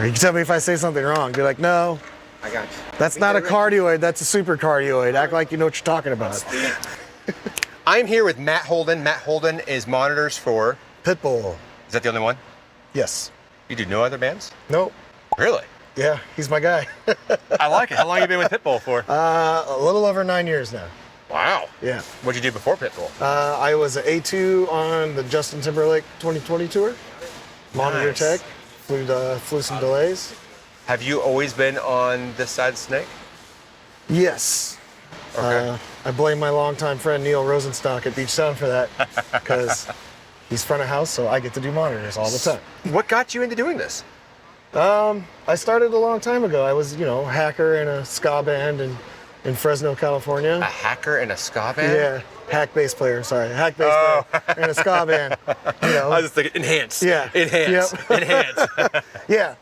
Or you can tell me if I say something wrong. Be like, no. I got you. That's not a cardioid, that's a super cardioid. Act like you know what you're talking about. I'm here with Matt Holden. Matt Holden is monitors for Pitbull. Is that the only one? Yes. You do no other bands? Nope. Really? Yeah, he's my guy. I like it. How long have you been with Pitbull for? A little over 9 years now. Wow. Yeah. What'd you do before Pitbull? I was an A2 on the Justin Timberlake 2020 tour. Monitor Nice. tech. Flew some delays. Have you always been on this side of Snake? Yes. Okay. I blame my longtime friend Neil Rosenstock at Beach Sound for that because he's front of house, so I get to do monitors all the time. What got you into doing this? I started a long time ago. I was, a hacker in a ska band in Fresno, A California. hacker in a ska band? Yeah, hack bass player. Sorry, hack bass player in a ska band. I was just thinking, enhance. Yeah. Enhance. Yep. Enhance. Yeah.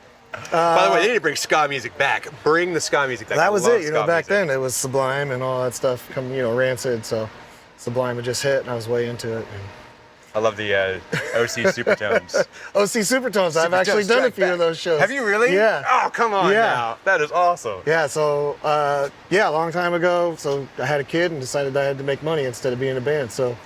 By the way, they need to bring ska music back. Bring the ska music back. That I was love it. ska Back music. then it was Sublime and all that stuff rancid. So Sublime had just hit and I was way into it. I love the OC Supertones. OC Supertones. I've actually done a few of those shows. Have you really? Yeah. Oh, come on Yeah. now. That is awesome. Yeah, so, a long time ago, so I had a kid and decided I had to make money instead of being in a band. So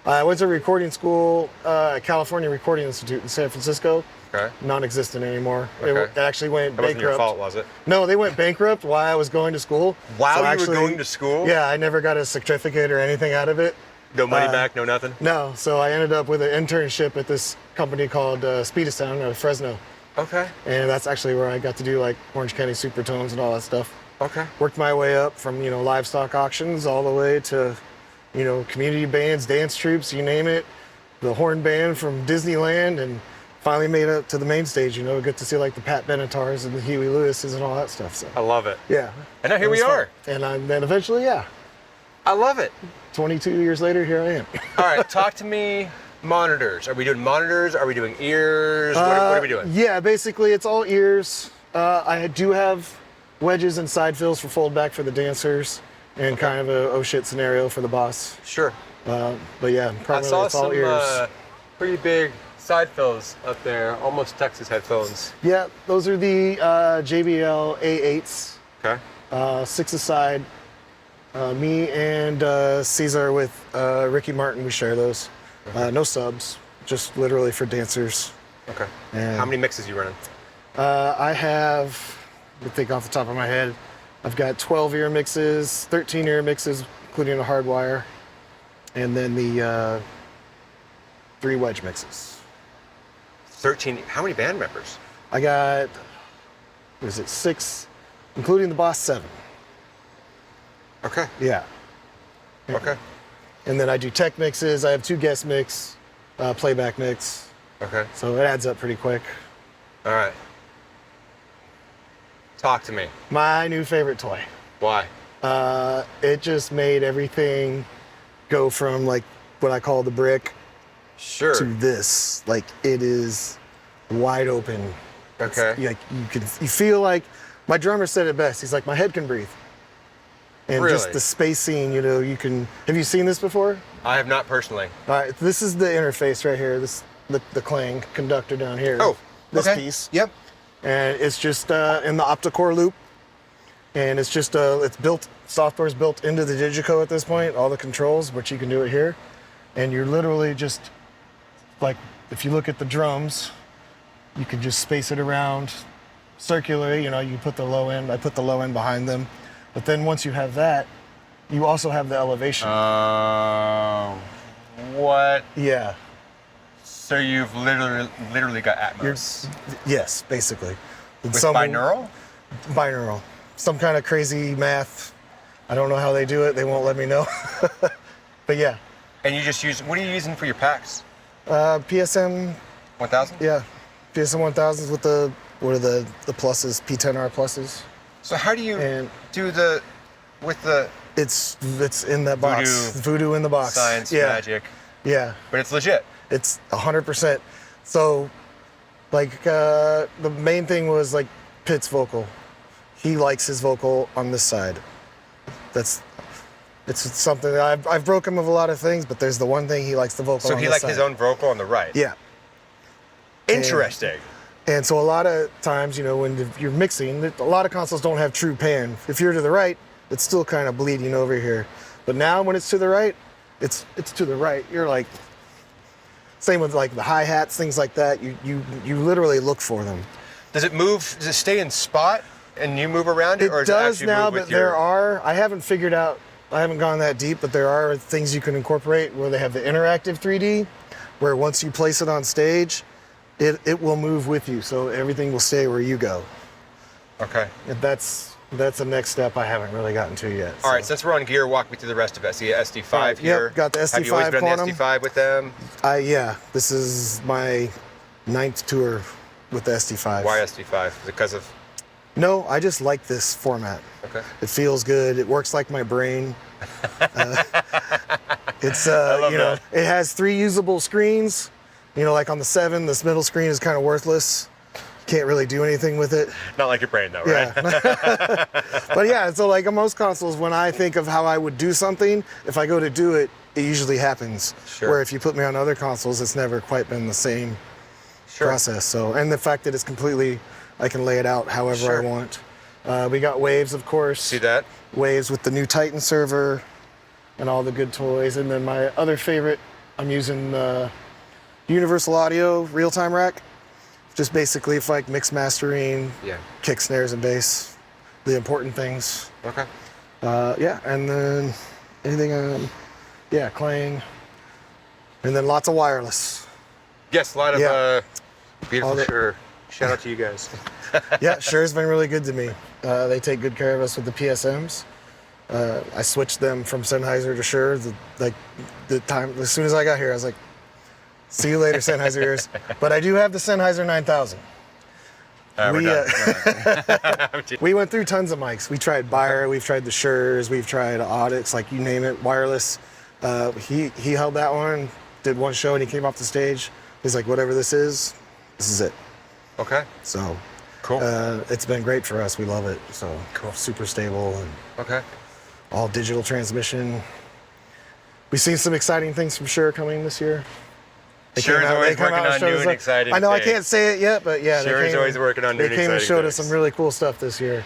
I went to recording school at California Recording Institute in San Francisco. Okay. Non-existent anymore. Okay. It actually went That wasn't your bankrupt. fault, was it? No, they went bankrupt while I was going to school. While So you were going to school? Yeah, I never got a certificate or anything out of it. No money back, no nothing? No, so I ended up with an internship at this company called Speedosound out of Fresno. Okay. And that's actually where I got to do like Orange County Supertones and all that stuff. Okay. Worked my way up from, livestock auctions all the way to, community bands, dance troupes, you name it. The horn band from Disneyland and finally made it to the main stage, get to see like the Pat Benatars and the Huey Lewises and all that stuff. So I love it. yeah. And now here It was we are. fun. And then eventually, yeah, I love it. 22 years later, here I am. All right, talk to me monitors. Are we doing monitors? Are we doing ears? What are we doing? Yeah, basically it's all ears. I do have wedges and side fills for fold back for the dancers and kind of a oh shit scenario for the boss. Sure. But yeah, I primarily saw it's all some ears. pretty big side fills up there, almost Texas headphones. Yeah, those are the JBL A8s, Okay. 6 aside. Me and Caesar with Ricky Martin, we share those. No subs, just literally for dancers. Okay. And How many mixes you running? I have, let me think off the top of my head, I've got 12 ear mixes, 13 ear mixes, including a hard wire, and then the 3 wedge mixes. 13. How many band members? I got, 6, including the boss, 7. Okay. Yeah. Okay. And then I do tech mixes. I have 2 guest mix, playback mix. Okay. So it adds up pretty quick. All right. Talk to me. My new favorite toy. Why? It just made everything go from like what I call the brick Sure. to this. Like it is wide open. Okay. You feel like my drummer said it best. He's like, my head can breathe. And Really? just the spacing, you can. Have you seen this before? I have not personally. All right, this is the interface right here. The clang conductor down here. Oh, this okay. piece. Yep. And it's just in the optocore loop, and it's just it's built. Software's built into the Digico at this point. All the controls, but you can do it here, and you're literally just like if you look at the drums, you can just space it around circularly. You put the low end. I put the low end behind them. But then once you have that, you also have the elevation. What? Yeah. So you've literally got Atmos. Yes, basically. With binaural? Binaural. Some kind of crazy math. I don't know how they do it. They won't let me know. But yeah. And you just use, what are you using for your packs? PSM. 1000? Yeah. PSM 1000s with the pluses, P10R pluses. So how do you And do with the it's in that box. Voodoo in the box. science, Yeah. magic, Yeah. but it's legit? It's 100%. So, like, the main thing was like Pitt's vocal. He likes his vocal on this side. It's something that I've broken him of a lot of things, but there's the one thing he likes the vocal So on he this liked side. his own vocal on the right? Yeah. Interesting. And so a lot of times, when you're mixing, a lot of consoles don't have true pan. If you're to the right, it's still kind of bleeding over here. But now when it's to the right, it's to the right. You're like, same with like the hi-hats, things like that. You literally look for them. Does it move? Does it stay in spot and you move around it, or It does does it actually now, move with but there your... are, I haven't figured out, I haven't gone that deep, but there are things you can incorporate where they have the interactive 3D, where once you place it on stage, it will move with you, so everything will stay where you go. Okay. And that's the next step I haven't really gotten to yet. All right, since we're on gear, walk me through the rest of it. I see a SD5 here. Yep, got the SD5 Have you always been on Quantum. the SD5 with them? Yeah, this is my 9th tour with the SD5. Why SD5? Is it because of... No, I just like this format. Okay. It feels good. It works like my brain. It's that. it has 3 usable screens. Like on the 7, this middle screen is kind of worthless. Can't really do anything with it. Not like your brain, though, right? Yeah. But yeah, so like on most consoles, when I think of how I would do something, if I go to do it, it usually happens. Sure. Where if you put me on other consoles, it's never quite been the same Sure. process. So, and the fact that it's completely, I can lay it out however Sure. I want. We got Waves, of course. See that? Waves with the new Titan server and all the good toys. And then my other favorite, I'm using Universal Audio real-time rack. Just basically for like mix mastering, Yeah. kick, snares, and bass, the important things. Okay. Yeah, and then anything, clang. And then lots of wireless. Yes, a lot of Yeah. beautiful All the- Shure. Shout out to you guys. Yeah, Sure's been really good to me. They take good care of us with the PSMs. I switched them from Sennheiser to Shure. As soon as I got here, I was like, see you later, Sennheiser ears. But I do have the Sennheiser 9000. We're done. We went through tons of mics. We tried Bayer, we've tried the Shures, we've tried Audix, like you name it, wireless. He held that one, did one show, and he came off the stage. He's like, whatever this is it. Okay. So Cool. it's been great for us. We love it. So Cool. super stable and Okay. all digital transmission. We've seen some exciting things from Shure coming this year. Sure is always working on showed new us and like- exciting I know I things. can't say it yet, but yeah, Sure is always working on new and They came and exciting showed us things. some really cool stuff this year.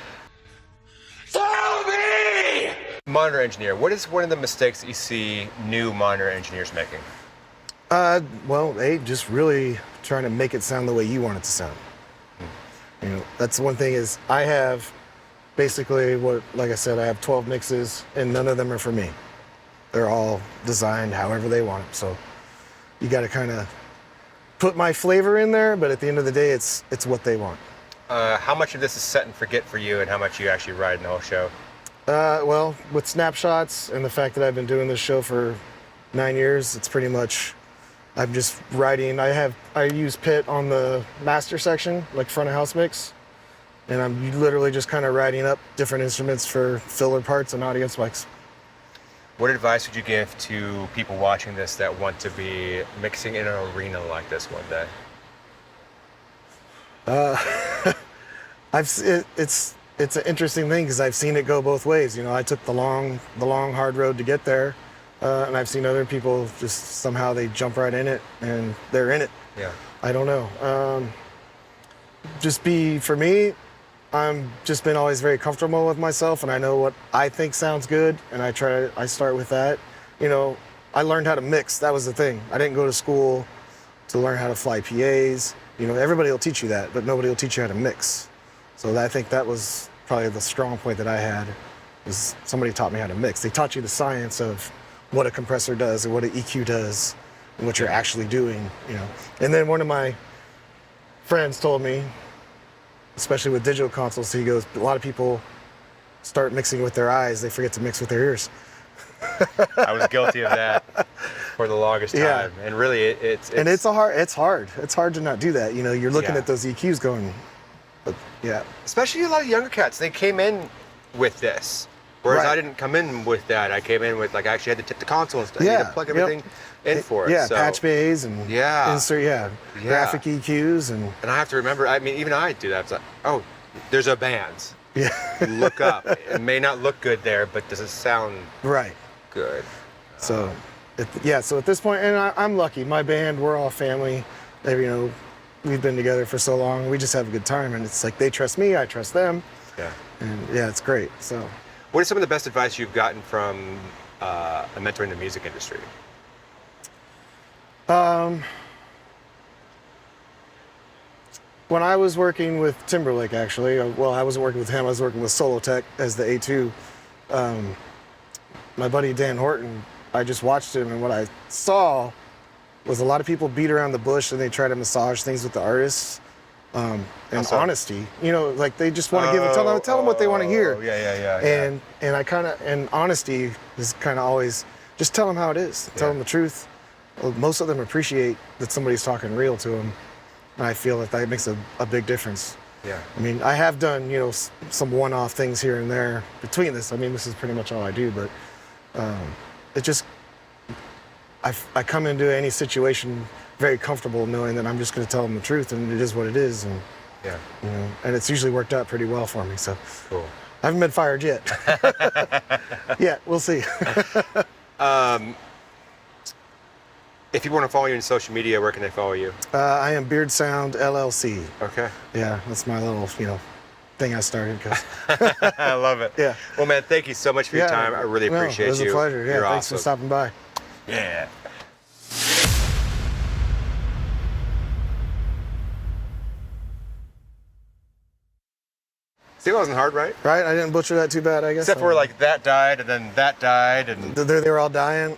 Monitor engineer. What is one of the mistakes that you see new monitor engineers making? Well, they just really trying to make it sound the way you want it to sound. That's one thing is I have basically like I said, I have 12 mixes and none of them are for me. They're all designed however they want it. So you got to kind of put my flavor in there, but at the end of the day, it's what they want. How much of this is set and forget for you, and how much you actually ride in the whole show? Well, with snapshots and the fact that I've been doing this show for 9 years, it's pretty much, I'm just writing. I use Pit on the master section, like front of house mix, and I'm literally just kind of writing up different instruments for filler parts and audience mics. What advice would you give to people watching this that want to be mixing in an arena like this one day? It's an interesting thing because I've seen it go both ways. I took the long hard road to get there, and I've seen other people just somehow they jump right in it and they're in it. Yeah. I don't know. For me, I'm just been always very comfortable with myself, and I know what I think sounds good, and I start with that. I learned how to mix. That was the thing. I didn't go to school to learn how to fly PAs. Everybody will teach you that, but nobody will teach you how to mix. So I think that was probably the strong point that I had, was somebody taught me how to mix. They taught you the science of what a compressor does and what an EQ does and what you're actually doing, And then one of my friends told me, especially with digital consoles, he goes, a lot of people start mixing with their eyes, they forget to mix with their ears. I was guilty of that for the longest time. Yeah. And really, it's It's hard to not do that. You're looking Yeah. at those EQs going, but yeah. especially a lot of younger cats, they came in with this. Whereas Right. I didn't come in with that. I came in with, I actually had to tip the console and stuff. I had to plug everything in for it. Yeah, So, patch bays and insert, graphic EQs and and I have to remember, even I do that. It's like, oh, there's a band. yeah, Look up. It may not look good there, but does it sound right. good? So, so at this point, and I'm lucky. My band, we're all family. we've been together for so long. We just have a good time, and it's like they trust me, I trust them, Yeah. and yeah, it's great. So, What is some of the best advice you've gotten from a mentor in the music industry? When I was working with Timberlake, actually, well, I wasn't working with him. I was working with Solotech as the A2. My buddy Dan Horton, I just watched him, and what I saw was a lot of people beat around the bush and they try to massage things with the artists. And so? honesty, you know, like they just want to tell them what they want to hear. Yeah. And I kind of, and honesty is kind of always just tell them how it is. Tell them the truth. Well, most of them appreciate that somebody's talking real to them. And I feel that makes a big difference. Yeah. I mean, I have done, you know, some one-off things here and there between this. I mean, this is pretty much all I do, but it just, I come into any situation very comfortable knowing that I'm just going to tell them the truth, and it is what it is. And, Yeah. you know, and it's usually worked out pretty well for me. So Cool. I haven't been fired yet. Yeah, we'll see. If people want to follow you on social media, where can they follow you? I am Beard Sound LLC. Okay. Yeah, that's my little, you know, thing I started. I love it. Yeah. Well, man, thank you so much for your time. I really appreciate you. It was a pleasure. Yeah, You're thanks awesome. for stopping by. Yeah. See, it wasn't hard, right? Right? I didn't butcher that too bad, I guess. Except for like that died and then that died and They were all dying.